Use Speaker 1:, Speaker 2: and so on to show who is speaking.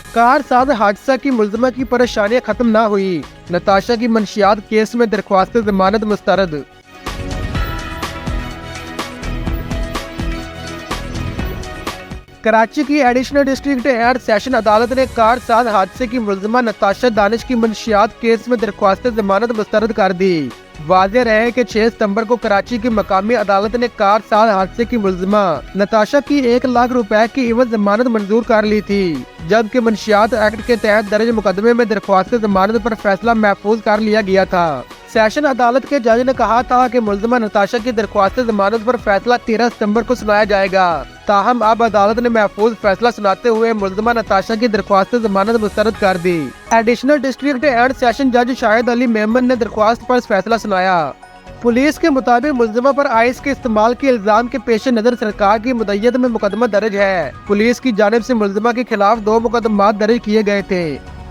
Speaker 1: Car साथ हादसा की मुलजमा की परेशानियां खत्म ना हुई। नताशा की मंशियात केस में दरख्वास्त जमानत मुस्तरद। कराची की एडिशनल डिस्ट्रिक्ट एंड सेशन अदालत ने कार साथ हादसे की मुलजमा नताशा दानिश की मंशियात केस में दरख्वास्त जमानत मुस्तरद कर दी। वाज़ेह रहे कि 6 सितंबर को कराची की मकामी अदालत ने कार साथ हादसे की मुलजमा नताशा की 1 लाख रुपए की इवज जमानत मंजूर कर ली थी, जबकि मंशियात एक्ट के तहत दर्ज मुकदमे में दरख्वास्त जमानत पर फैसला महफूज कर लिया गया था। सेशन अदालत के जज ने कहा था कि मुलजमा नताशा की दरख्वास्त जमानत पर फैसला 13 सितंबर को सुनाया जाएगा। ताहम अब अदालत ने महफूज फैसला सुनाते हुए मुलजमा नताशा की दरख्वास्त जमानत मुस्तरद कर दी। एडिशनल डिस्ट्रिक्ट एंड सेशन जज शाहिद अली मेमन ने दरख्वास्त पर फैसला सुनाया। पुलिस के मुताबिक मुलजमा पर आइस के इस्तेमाल के इल्जाम के पेश नजर सरकार की मुद्दत में मुकदमा दर्ज है। पुलिस की जानिब से मुलजमा के खिलाफ 2 मुकदमा दर्ज किए गए थे।